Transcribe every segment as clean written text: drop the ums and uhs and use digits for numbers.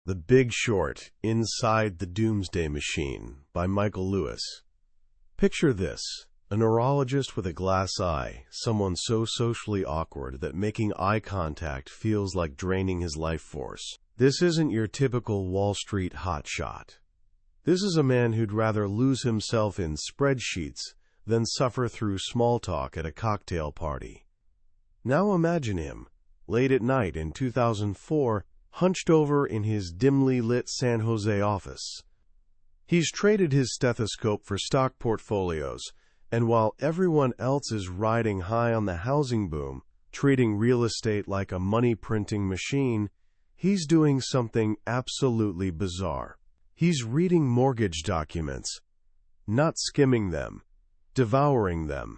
The Big Short, Inside the Doomsday Machine by Michael Lewis. Picture this, a neurologist with a glass eye, someone so socially awkward that making eye contact feels like draining his life force. This isn't your typical Wall Street hotshot. This is a man who'd rather lose himself in spreadsheets than suffer through small talk at a cocktail party. Now imagine him, late at night in 2004, hunched over in his dimly lit San Jose office. He's traded his stethoscope for stock portfolios, and while everyone else is riding high on the housing boom, treating real estate like a money-printing machine, he's doing something absolutely bizarre. He's reading mortgage documents, not skimming them, devouring them.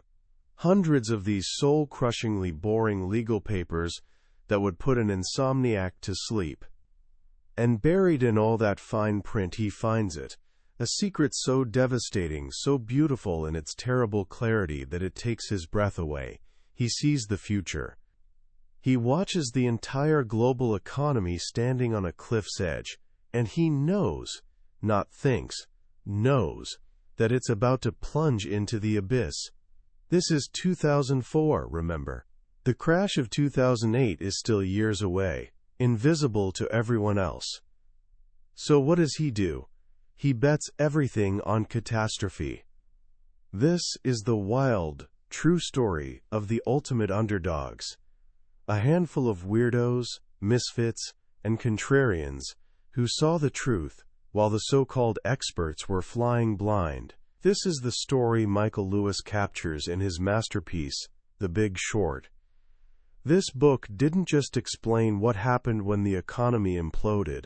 Hundreds of these soul-crushingly boring legal papers that would put an insomniac to sleep. And buried in all that fine print he finds it, a secret so devastating, so beautiful in its terrible clarity that it takes his breath away. He sees the future. He watches the entire global economy standing on a cliff's edge, and he knows, not thinks, knows, that it's about to plunge into the abyss. This is 2004, remember. The crash of 2008 is still years away, invisible to everyone else. So what does he do? He bets everything on catastrophe. This is the wild, true story of the ultimate underdogs. A handful of weirdos, misfits, and contrarians who saw the truth while the so-called experts were flying blind. This is the story Michael Lewis captures in his masterpiece, The Big Short. This book didn't just explain what happened when the economy imploded.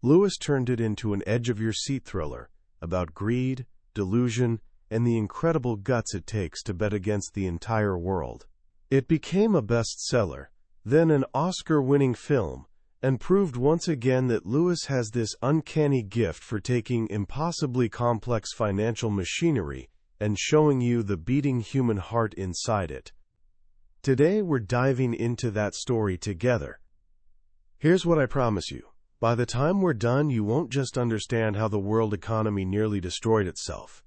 Lewis turned it into an edge-of-your-seat thriller about greed, delusion, and the incredible guts it takes to bet against the entire world. It became a bestseller, then an Oscar-winning film, and proved once again that Lewis has this uncanny gift for taking impossibly complex financial machinery and showing you the beating human heart inside it. Today we're diving into that story together. Here's what I promise you. By the time we're done, you won't just understand how the world economy nearly destroyed itself.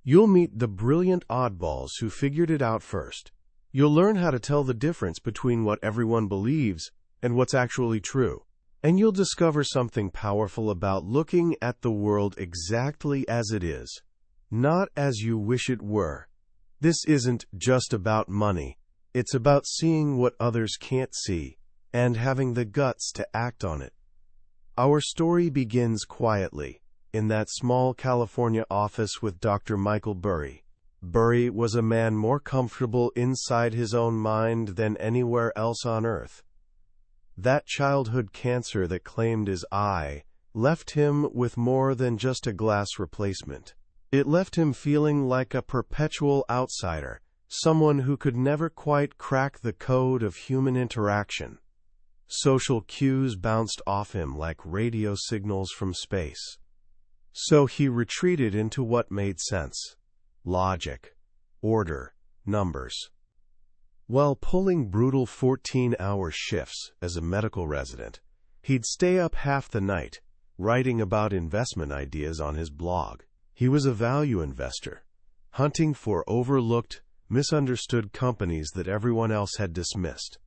You'll meet the brilliant oddballs who figured it out first. You'll learn how to tell the difference between what everyone believes and what's actually true. And you'll discover something powerful about looking at the world exactly as it is, not as you wish it were. This isn't just about money. It's about seeing what others can't see and having the guts to act on it. Our story begins quietly, in that small California office with Dr. Michael Burry. Burry was a man more comfortable inside his own mind than anywhere else on earth. That childhood cancer that claimed his eye left him with more than just a glass replacement. It left him feeling like a perpetual outsider, someone who could never quite crack the code of human interaction. Social cues bounced off him like radio signals from space. So he retreated into what made sense: logic, order, numbers. While pulling brutal 14-hour shifts as a medical resident, he'd stay up half the night, writing about investment ideas on his blog. He was a value investor, hunting for overlooked, misunderstood companies that everyone else had dismissed.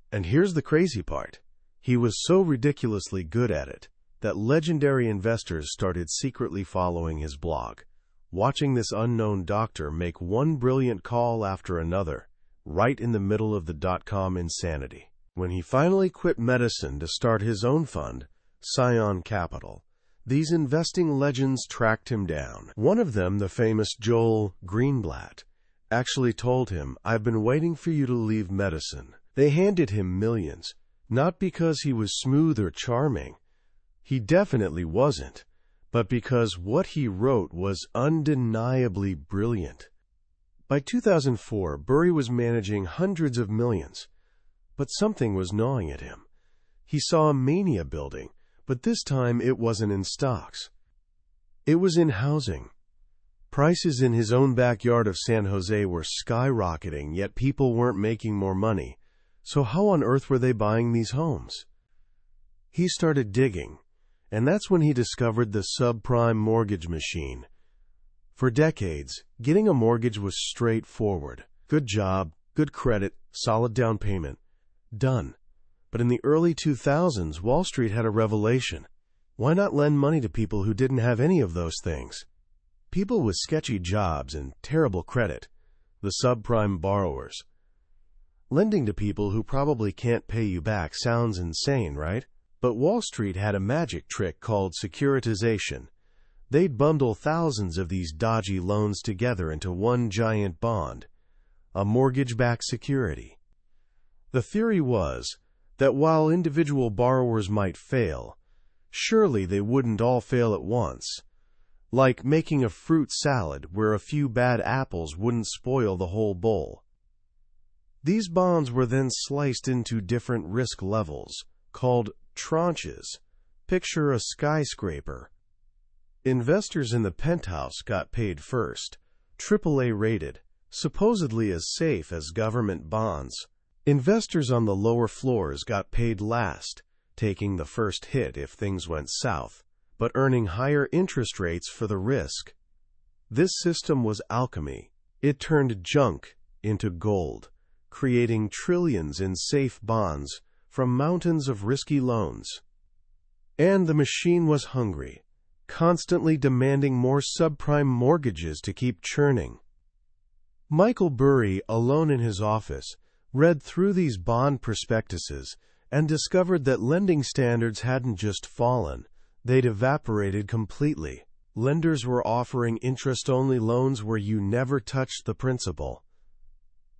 And here's the crazy part. He was so ridiculously good at it that legendary investors started secretly following his blog, watching this unknown doctor make one brilliant call after another, right in the middle of the dot-com insanity. When he finally quit medicine to start his own fund, Scion Capital, these investing legends tracked him down. One of them, the famous Joel Greenblatt, actually told him, "I've been waiting for you to leave medicine." They handed him millions, not because he was smooth or charming. He definitely wasn't, but because what he wrote was undeniably brilliant. By 2004, Burry was managing hundreds of millions, but something was gnawing at him. He saw a mania building, but this time it wasn't in stocks. It was in housing. Prices in his own backyard of San Jose were skyrocketing, yet people weren't making more money. So how on earth were they buying these homes? He started digging, and that's when he discovered the subprime mortgage machine. For decades, getting a mortgage was straightforward. Good job, good credit, solid down payment. Done. But in the early 2000s, Wall Street had a revelation. Why not lend money to people who didn't have any of those things? People with sketchy jobs and terrible credit, the subprime borrowers. Lending to people who probably can't pay you back sounds insane, right? But Wall Street had a magic trick called securitization. They'd bundle thousands of these dodgy loans together into one giant bond, a mortgage-backed security. The theory was that while individual borrowers might fail, surely they wouldn't all fail at once. Like making a fruit salad where a few bad apples wouldn't spoil the whole bowl. These bonds were then sliced into different risk levels, called tranches. Picture a skyscraper. Investors in the penthouse got paid first, AAA rated, supposedly as safe as government bonds. Investors on the lower floors got paid last, taking the first hit if things went south, but earning higher interest rates for the risk. This system was alchemy. It turned junk into gold, creating trillions in safe bonds from mountains of risky loans. And the machine was hungry, constantly demanding more subprime mortgages to keep churning. Michael Burry, alone in his office, read through these bond prospectuses and discovered that lending standards hadn't just fallen, they'd evaporated completely. Lenders were offering interest-only loans where you never touched the principal.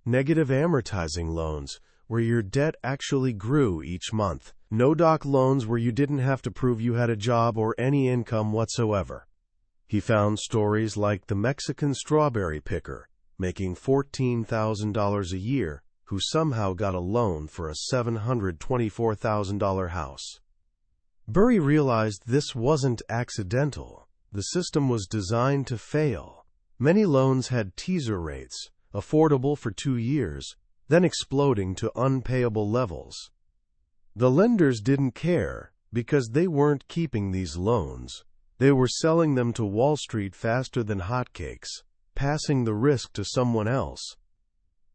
Negative amortizing loans, where your debt actually grew each month. No-doc loans where you didn't have to prove you had a job or any income whatsoever. He found stories like the Mexican strawberry picker, making $14,000 a year, who somehow got a loan for a $724,000 house. Burry realized this wasn't accidental. The system was designed to fail. Many loans had teaser rates, affordable for 2 years, then exploding to unpayable levels. The lenders didn't care because they weren't keeping these loans. They were selling them to Wall Street faster than hotcakes, passing the risk to someone else.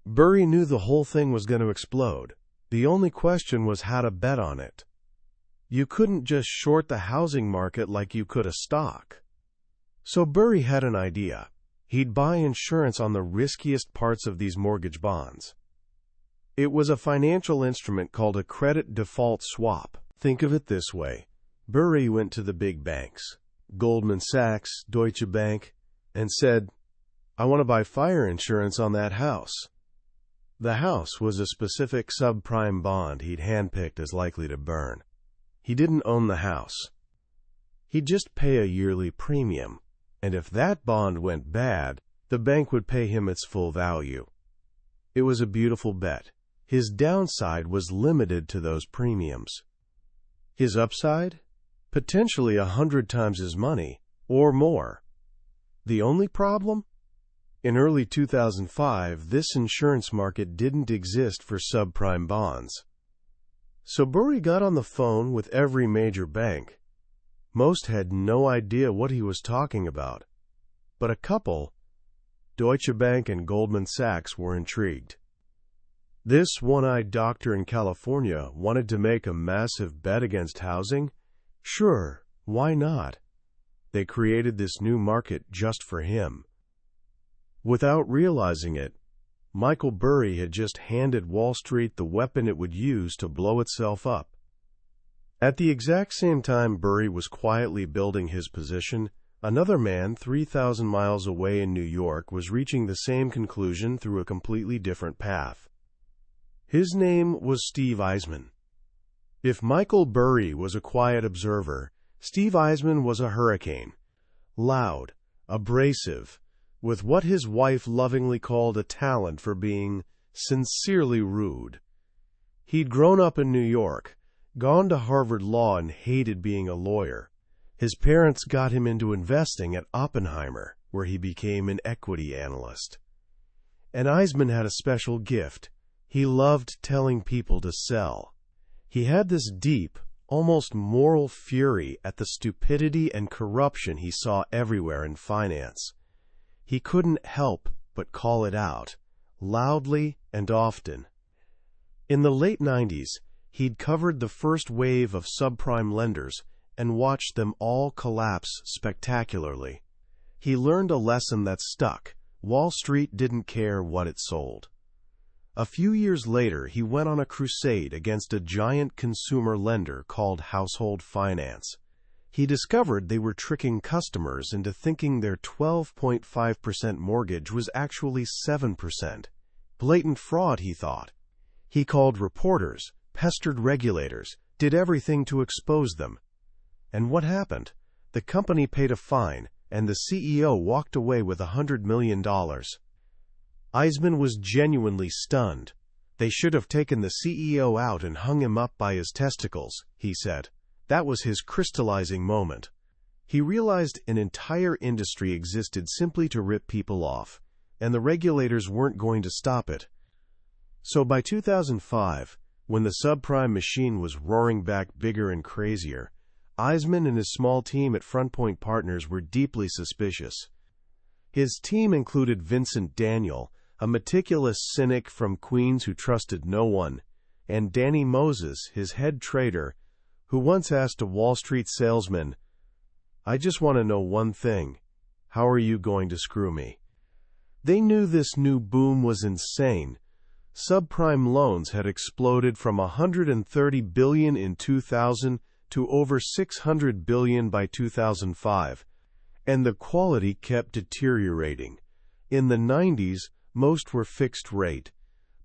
Burry knew the whole thing was going to explode. The only question was how to bet on it. You couldn't just short the housing market like you could a stock. So Burry had an idea. He'd buy insurance on the riskiest parts of these mortgage bonds. It was a financial instrument called a credit default swap. Think of it this way. Burry went to the big banks, Goldman Sachs, Deutsche Bank, and said, "I want to buy fire insurance on that house." The house was a specific subprime bond he'd handpicked as likely to burn. He didn't own the house. He'd just pay a yearly premium, and if that bond went bad, the bank would pay him its full value. It was a beautiful bet. His downside was limited to those premiums. His upside? Potentially 100 times his money, or more. The only problem? In early 2005, this insurance market didn't exist for subprime bonds. So Burry got on the phone with every major bank. Most had no idea what he was talking about, but a couple, Deutsche Bank and Goldman Sachs, were intrigued. This one-eyed doctor in California wanted to make a massive bet against housing? Sure, why not? They created this new market just for him. Without realizing it, Michael Burry had just handed Wall Street the weapon it would use to blow itself up. At the exact same time Burry was quietly building his position, another man 3,000 miles away in New York was reaching the same conclusion through a completely different path. His name was Steve Eisman. If Michael Burry was a quiet observer, Steve Eisman was a hurricane. Loud, abrasive, with what his wife lovingly called a talent for being sincerely rude. He'd grown up in New York, gone to Harvard Law, and hated being a lawyer. His parents got him into investing at Oppenheimer, where he became an equity analyst. And Eisman had a special gift. He loved telling people to sell. He had this deep, almost moral fury at the stupidity and corruption he saw everywhere in finance. He couldn't help but call it out, loudly and often. In the late 90s, he'd covered the first wave of subprime lenders and watched them all collapse spectacularly. He learned a lesson that stuck. Wall Street didn't care what it sold. A few years later, he went on a crusade against a giant consumer lender called Household Finance. He discovered they were tricking customers into thinking their 12.5% mortgage was actually 7%. Blatant fraud, he thought. He called reporters, pestered regulators, did everything to expose them. And what happened? The company paid a fine, and the CEO walked away with $100 million. Eisman was genuinely stunned. They should have taken the CEO out and hung him up by his testicles, he said. That was his crystallizing moment. He realized an entire industry existed simply to rip people off, and the regulators weren't going to stop it. So by 2005, when the subprime machine was roaring back bigger and crazier, Eisman and his small team at Front Point Partners were deeply suspicious. His team included Vincent Daniel, a meticulous cynic from Queens who trusted no one, and Danny Moses, his head trader, who once asked a Wall Street salesman, "I just want to know one thing. How are you going to screw me?" They knew this new boom was insane. Subprime loans had exploded from $130 billion in 2000 to over $600 billion by 2005, and the quality kept deteriorating. In the 90s, most were fixed rate.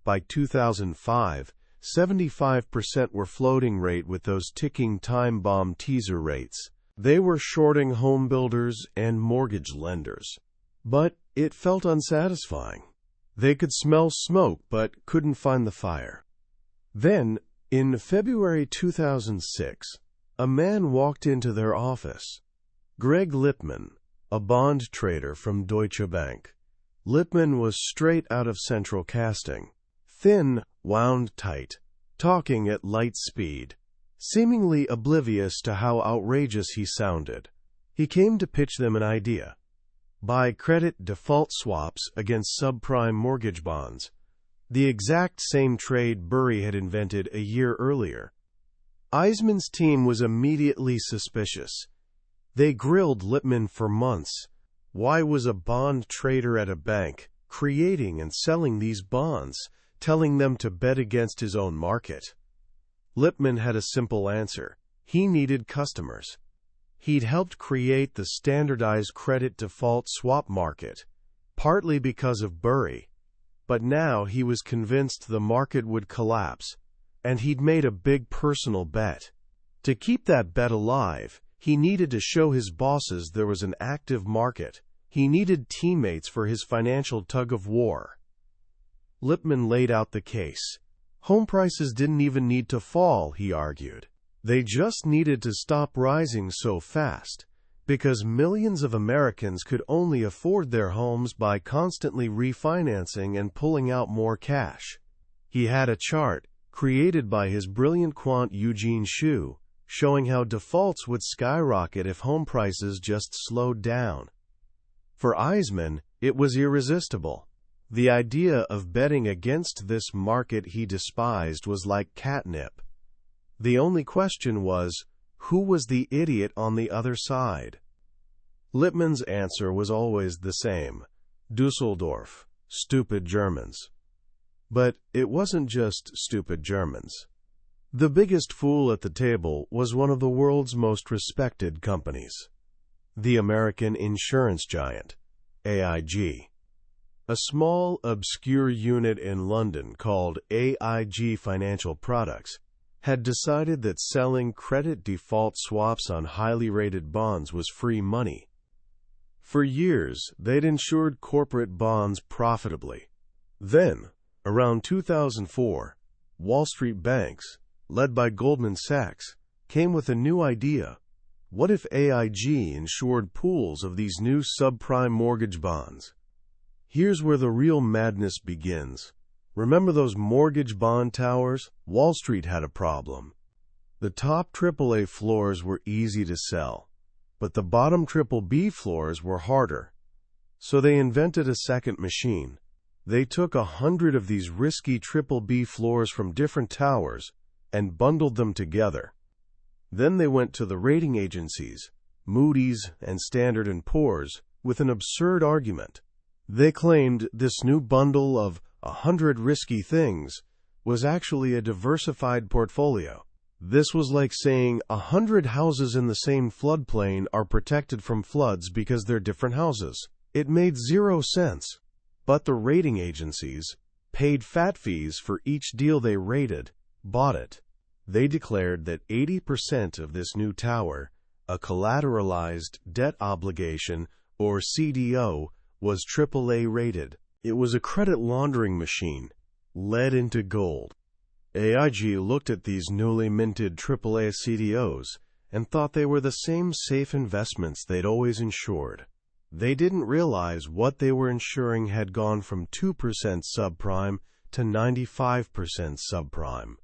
By 2005, 75% were floating rate with those ticking time bomb teaser rates. They were shorting home builders and mortgage lenders. But it felt unsatisfying. They could smell smoke but couldn't find the fire. Then, in February 2006, a man walked into their office. Greg Lippmann, a bond trader from Deutsche Bank. Lippmann was straight out of central casting. Thin, wound tight, talking at light speed, seemingly oblivious to how outrageous he sounded. He came to pitch them an idea. Buy credit default swaps against subprime mortgage bonds, the exact same trade Burry had invented a year earlier. Eisman's team was immediately suspicious. They grilled Lippmann for months. Why was a bond trader at a bank creating and selling these bonds, telling them to bet against his own market? Lippmann had a simple answer. He needed customers. He'd helped create the standardized credit default swap market, partly because of Burry. But now he was convinced the market would collapse, and he'd made a big personal bet. To keep that bet alive, he needed to show his bosses there was an active market. He needed teammates for his financial tug-of-war. Lippmann laid out the case. Home prices didn't even need to fall, he argued. They just needed to stop rising so fast, because millions of Americans could only afford their homes by constantly refinancing and pulling out more cash. He had a chart, created by his brilliant quant Eugene Shu, showing how defaults would skyrocket if home prices just slowed down. For Eisman, it was irresistible. The idea of betting against this market he despised was like catnip. The only question was, who was the idiot on the other side? Lippmann's answer was always the same. Dusseldorf, stupid Germans. But it wasn't just stupid Germans. The biggest fool at the table was one of the world's most respected companies. The American insurance giant, AIG. A small, obscure unit in London called AIG Financial Products had decided that selling credit default swaps on highly rated bonds was free money. For years, they'd insured corporate bonds profitably. Then, around 2004, Wall Street banks, led by Goldman Sachs, came with a new idea. What if AIG insured pools of these new subprime mortgage bonds? Here's where the real madness begins. Remember those mortgage bond towers? Wall Street had a problem. The top AAA floors were easy to sell, but the bottom BBB floors were harder. So they invented a second machine. They took 100 of these risky BBB floors from different towers and bundled them together. Then they went to the rating agencies, Moody's and Standard & Poor's, with an absurd argument. They claimed this new bundle of 100 risky things was actually a diversified portfolio. This was like saying 100 houses in the same floodplain are protected from floods because they're different houses. It made zero sense. But the rating agencies paid fat fees for each deal they rated, bought it. They declared that 80% of this new tower, a collateralized debt obligation, or CDO, was AAA rated. It was a credit laundering machine, lead into gold. AIG looked at these newly minted AAA CDOs and thought they were the same safe investments they'd always insured. They didn't realize what they were insuring had gone from 2% subprime to 95% subprime.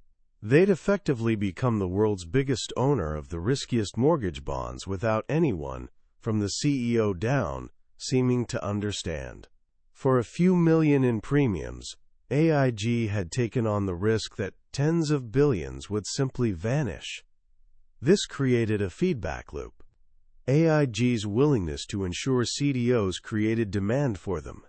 They'd effectively become the world's biggest owner of the riskiest mortgage bonds without anyone, from the CEO down, seeming to understand. For a few million in premiums, AIG had taken on the risk that tens of billions would simply vanish. This created a feedback loop. AIG's willingness to insure CDOs created demand for them.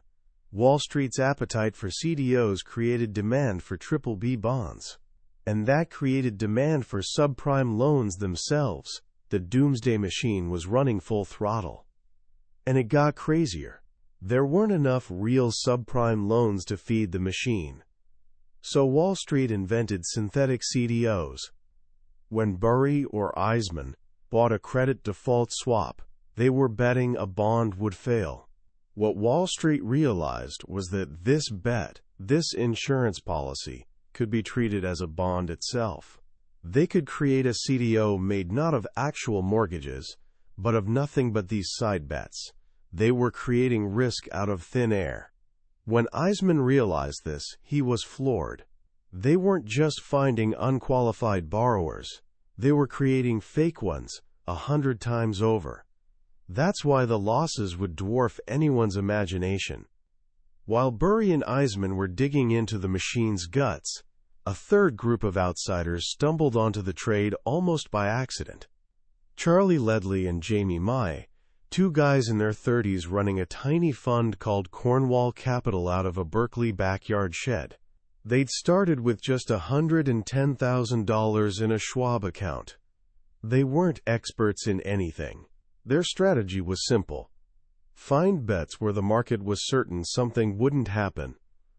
Wall Street's appetite for CDOs created demand for BBB bonds. And that created demand for subprime loans themselves. The Doomsday Machine was running full throttle. And it got crazier. There weren't enough real subprime loans to feed the machine. So Wall Street invented synthetic CDOs. When Burry or Eisman bought a credit default swap, they were betting a bond would fail. What Wall Street realized was that this bet, this insurance policy, could be treated as a bond itself. They could create a CDO made not of actual mortgages, but of nothing but these side bets. They were creating risk out of thin air. When Eisman realized this, he was floored. They weren't just finding unqualified borrowers. They were creating fake ones 100 times over. That's why the losses would dwarf anyone's imagination. While Burry and Eisman were digging into the machine's guts, a third group of outsiders stumbled onto the trade almost by accident. Charlie Ledley and Jamie Mai, two guys in their 30s running a tiny fund called Cornwall Capital out of a Berkeley backyard shed. They'd started with just $110,000 in a Schwab account. They weren't experts in anything. Their strategy was simple. Find bets where the market was certain something wouldn't happen,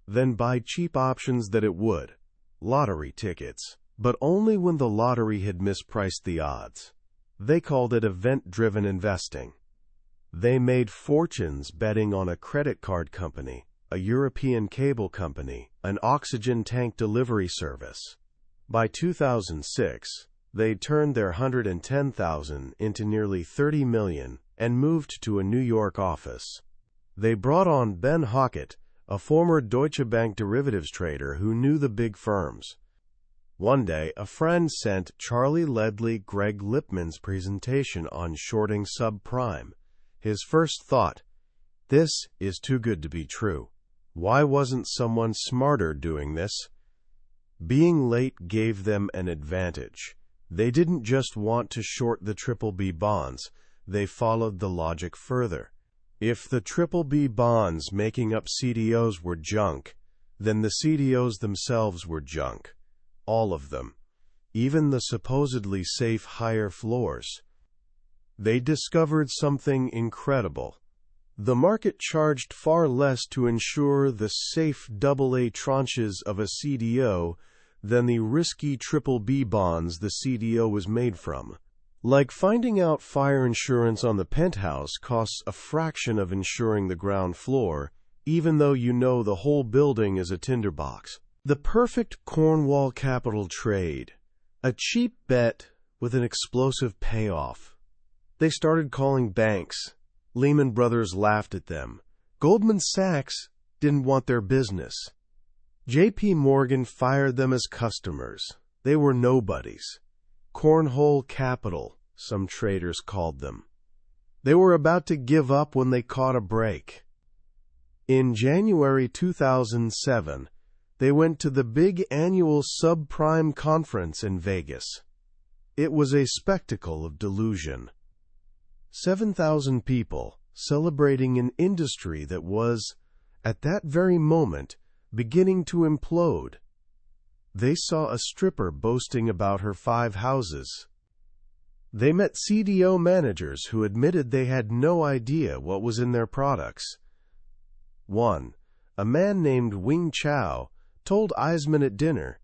then buy cheap options that it would. Lottery tickets. But only when the lottery had mispriced the odds. They called it event-driven investing. They made fortunes betting on a credit card company, a European cable company, an oxygen tank delivery service. By 2006, they'd turned their $110,000 into nearly $30 million and moved to a New York office. They brought on Ben Hockett, a former Deutsche Bank derivatives trader who knew the big firms. One day, a friend sent Charlie Ledley Greg Lippman's presentation on shorting subprime. His first thought, this is too good to be true. Why wasn't someone smarter doing this? Being late gave them an advantage. They didn't just want to short the BBB bonds, they followed the logic further. If the BBB bonds making up CDOs were junk, then the CDOs themselves were junk. All of them. Even the supposedly safe higher floors. They discovered something incredible. The market charged far less to insure the safe AA tranches of a CDO than the risky BBB bonds the CDO was made from. Like finding out fire insurance on the penthouse costs a fraction of insuring the ground floor, even though you know the whole building is a tinderbox. The perfect Cornwall Capital trade. A cheap bet with an explosive payoff. They started calling banks. Lehman Brothers laughed at them. Goldman Sachs didn't want their business. JP Morgan fired them as customers. They were nobodies. cornhole capital, some traders called them. They were about to give up when they caught a break. In January 2007, they went to the big annual Subprime conference in Vegas. It was a spectacle of delusion. 7,000 people celebrating an industry that was, at that very moment, beginning to implode. They saw a stripper boasting about her 5 houses. They met CDO managers who admitted they had no idea what was in their products. One, a man named Wing Chow, told Eisman at dinner,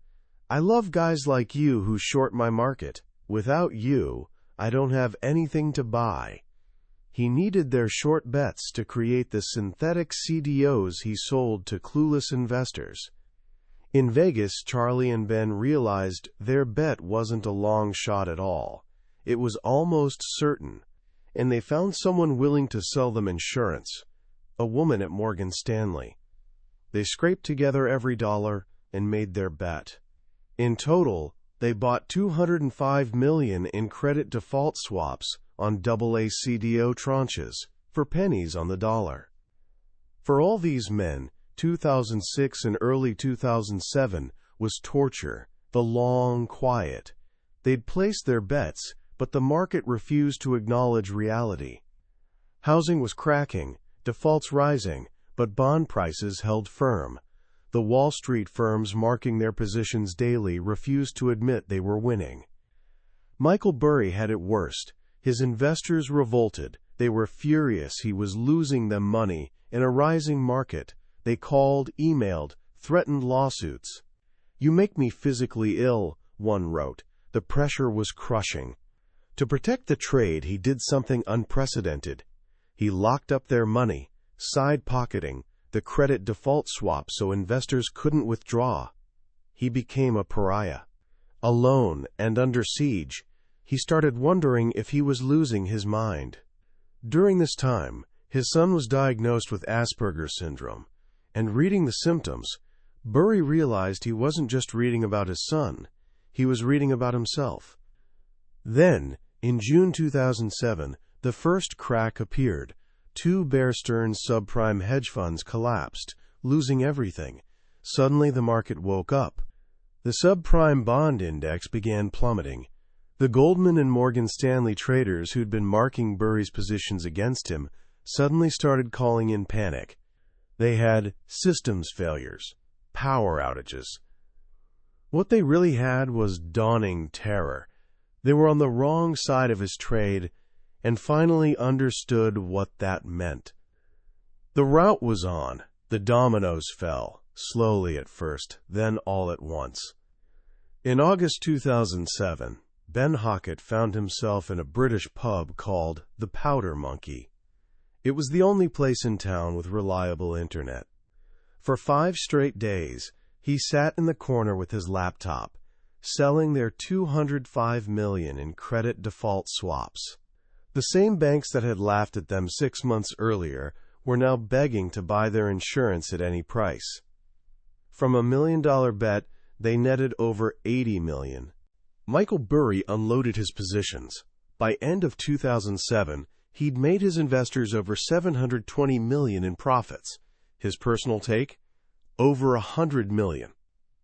"I love guys like you who short my market. Without you, I don't have anything to buy." He needed their short bets to create the synthetic CDOs he sold to clueless investors. In Vegas, Charlie and Ben realized their bet wasn't a long shot at all. It was almost certain, and they found someone willing to sell them insurance, a woman at Morgan Stanley. They scraped together every dollar and made their bet. In total, they bought $205 million in credit default swaps on AA CDO tranches for pennies on the dollar. For all these men, 2006 and early 2007 was torture, the long quiet. They'd placed their bets, but the market refused to acknowledge reality. Housing was cracking, defaults rising, but bond prices held firm. The Wall Street firms marking their positions daily refused to admit they were winning. Michael Burry had it worst. His investors revolted. They were furious he was losing them money in a rising market. They called, emailed, threatened lawsuits. "You make me physically ill," one wrote. The pressure was crushing. To protect the trade, he did something unprecedented. He locked up their money, side-pocketing the credit default swap so investors couldn't withdraw. He became a pariah. Alone and under siege, he started wondering if he was losing his mind. During this time, his son was diagnosed with Asperger's syndrome, and reading the symptoms, Burry realized he wasn't just reading about his son, he was reading about himself. Then, in June 2007, the first crack appeared. 2 Bear Stearns subprime hedge funds collapsed, losing everything. Suddenly the market woke up. The subprime bond index began plummeting. The Goldman and Morgan Stanley traders who'd been marking Burry's positions against him suddenly started calling in panic. They had systems failures, power outages. What they really had was dawning terror. They were on the wrong side of his trade and finally understood what that meant. The rout was on. The dominoes fell, slowly at first, then all at once. In August 2007, Ben Hockett found himself in a British pub called the Powder Monkey. It was the only place in town with reliable internet. For 5 straight days, he sat in the corner with his laptop, selling their $205 million in credit default swaps. The same banks that had laughed at them 6 months earlier were now begging to buy their insurance at any price. From $1 million bet, they netted over $80 million. Michael Burry unloaded his positions. By end of 2007, he'd made his investors over $720 million in profits. His personal take? Over $100 million.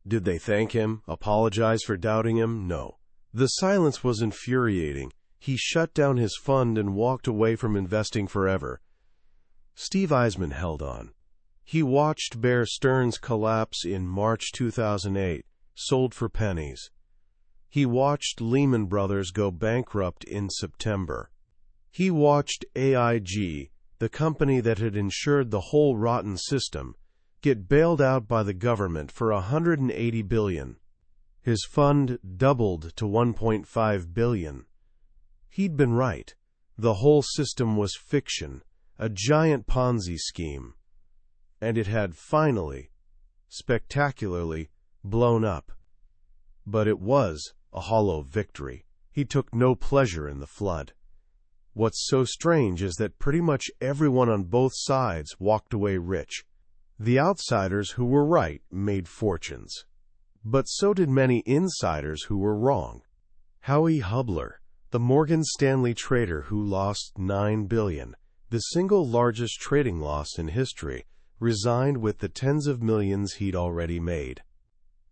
Did they thank him, apologize for doubting him? No. The silence was infuriating. He shut down his fund and walked away from investing forever. Steve Eisman held on. He watched Bear Stearns collapse in March 2008, sold for pennies. He watched Lehman Brothers go bankrupt in September. He watched AIG, the company that had insured the whole rotten system, get bailed out by the government for $180 billion. His fund doubled to $1.5 billion. He'd been right. The whole system was fiction, a giant Ponzi scheme. And it had finally, spectacularly, blown up. But it was a hollow victory. He took no pleasure in the flood. What's so strange is that pretty much everyone on both sides walked away rich. The outsiders who were right made fortunes. But so did many insiders who were wrong. Howie Hubler, the Morgan Stanley trader who lost $9 billion, the single largest trading loss in history, resigned with the tens of millions he'd already made.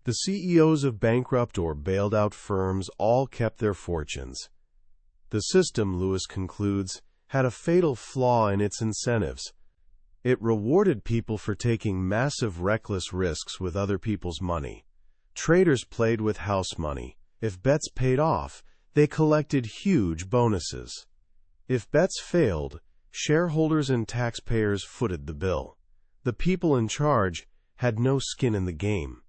The CEOs of bankrupt or bailed-out firms all kept their fortunes. The system, Lewis concludes, had a fatal flaw in its incentives. It rewarded people for taking massive reckless risks with other people's money. Traders played with house money. If bets paid off, they collected huge bonuses. If bets failed, shareholders and taxpayers footed the bill. The people in charge had no skin in the game.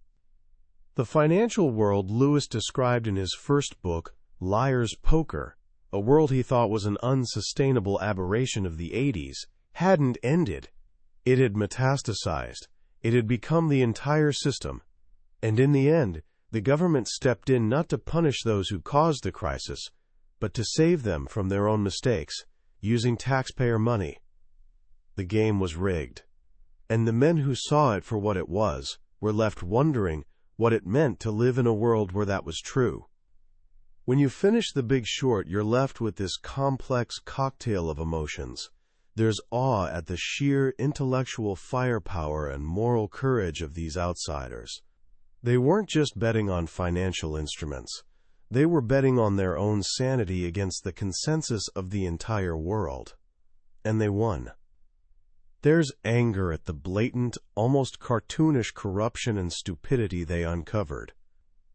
The financial world Lewis described in his first book, Liar's Poker, a world he thought was an unsustainable aberration of the 80s, hadn't ended. It had metastasized. It had become the entire system. And in the end, the government stepped in not to punish those who caused the crisis, but to save them from their own mistakes, using taxpayer money. The game was rigged. And the men who saw it for what it was were left wondering what it meant to live in a world where that was true. When you finish The Big Short, you're left with this complex cocktail of emotions. There's awe at the sheer intellectual firepower and moral courage of these outsiders. They weren't just betting on financial instruments. They were betting on their own sanity against the consensus of the entire world. And they won. There's anger at the blatant, almost cartoonish corruption and stupidity they uncovered.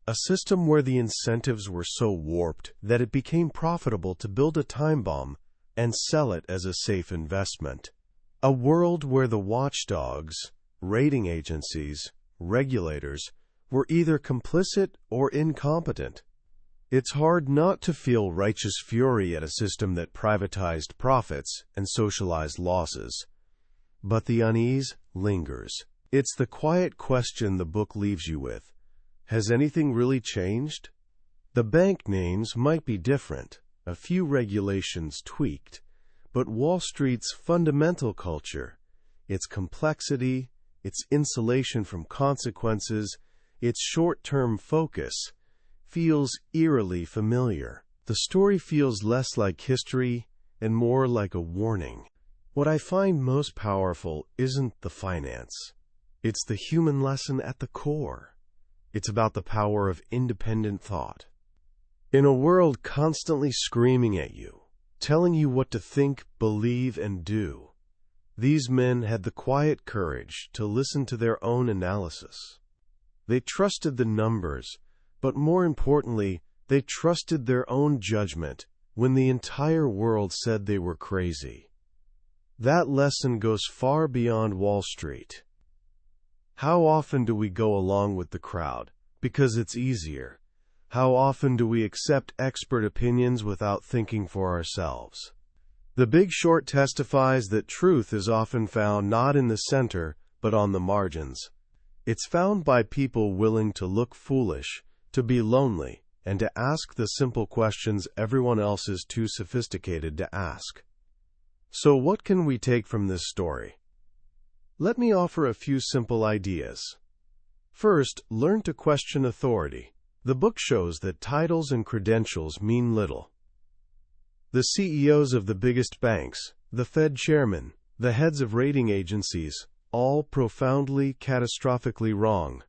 A system where the incentives were so warped that it became profitable to build a time bomb and sell it as a safe investment. A world where the watchdogs, rating agencies, regulators, were either complicit or incompetent. It's hard not to feel righteous fury at a system that privatized profits and socialized losses. But the unease lingers. It's the quiet question the book leaves you with. Has anything really changed? The bank names might be different, a few regulations tweaked, but Wall Street's fundamental culture, its complexity, its insulation from consequences, its short-term focus, feels eerily familiar. The story feels less like history and more like a warning. What I find most powerful isn't the finance. It's the human lesson at the core. It's about the power of independent thought. In a world constantly screaming at you, telling you what to think, believe, and do, these men had the quiet courage to listen to their own analysis. They trusted the numbers, but more importantly, they trusted their own judgment when the entire world said they were crazy. That lesson goes far beyond Wall Street. How often do we go along with the crowd because it's easier? How often do we accept expert opinions without thinking for ourselves? The Big Short testifies that truth is often found not in the center, but on the margins. It's found by people willing to look foolish, to be lonely, and to ask the simple questions everyone else is too sophisticated to ask. So what can we take from this story? Let me offer a few simple ideas. First, learn to question authority. The book shows that titles and credentials mean little. The CEOs of the biggest banks, the Fed chairman, the heads of rating agencies, all profoundly, catastrophically wrong.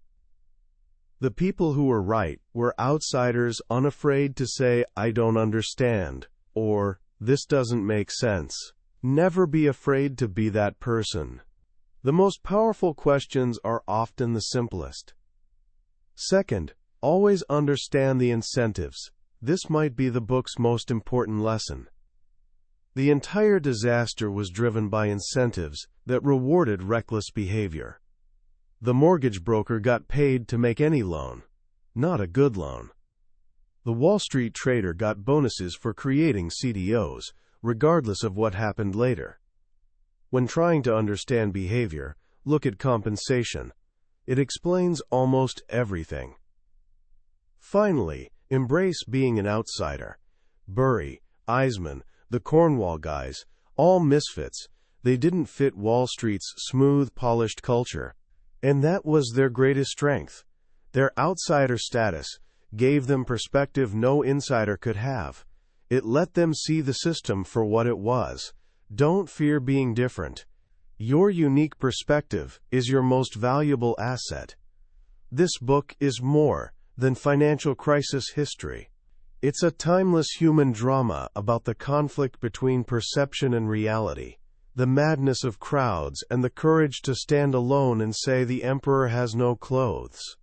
The people who were right were outsiders unafraid to say, "I don't understand," or "This doesn't make sense." Never be afraid to be that person. The most powerful questions are often the simplest. Second, always understand the incentives. This might be the book's most important lesson. The entire disaster was driven by incentives that rewarded reckless behavior. The mortgage broker got paid to make any loan, not a good loan. The Wall Street trader got bonuses for creating CDOs, regardless of what happened later. When trying to understand behavior, look at compensation. It explains almost everything. Finally, embrace being an outsider. Burry, Eisman, the Cornwall guys, all misfits. They didn't fit Wall Street's smooth, polished culture. And that was their greatest strength. Their outsider status gave them perspective no insider could have. It let them see the system for what it was. Don't fear being different. Your unique perspective is your most valuable asset. This book is more than financial crisis history. It's a timeless human drama about the conflict between perception and reality, the madness of crowds, and the courage to stand alone and say the emperor has no clothes.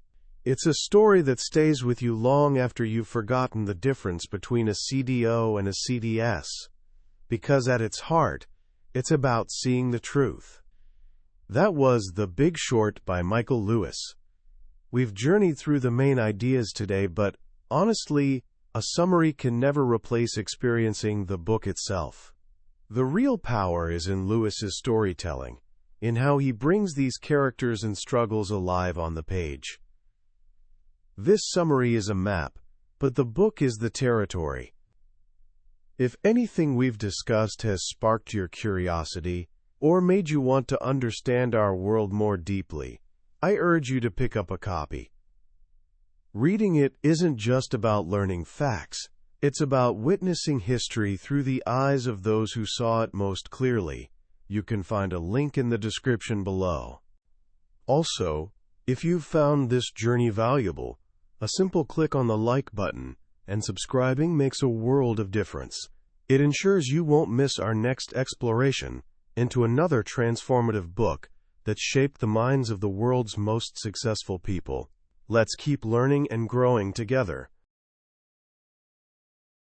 It's a story that stays with you long after you've forgotten the difference between a CDO and a CDS, because at its heart, it's about seeing the truth. That was The Big Short by Michael Lewis. We've journeyed through the main ideas today, but honestly, a summary can never replace experiencing the book itself. The real power is in Lewis's storytelling, in how he brings these characters and struggles alive on the page. This summary is a map, but the book is the territory. If anything we've discussed has sparked your curiosity, or made you want to understand our world more deeply, I urge you to pick up a copy. Reading it isn't just about learning facts, it's about witnessing history through the eyes of those who saw it most clearly. You can find a link in the description below. Also, if you've found this journey valuable, a simple click on the like button and subscribing makes a world of difference. It ensures you won't miss our next exploration into another transformative book that shaped the minds of the world's most successful people. Let's keep learning and growing together.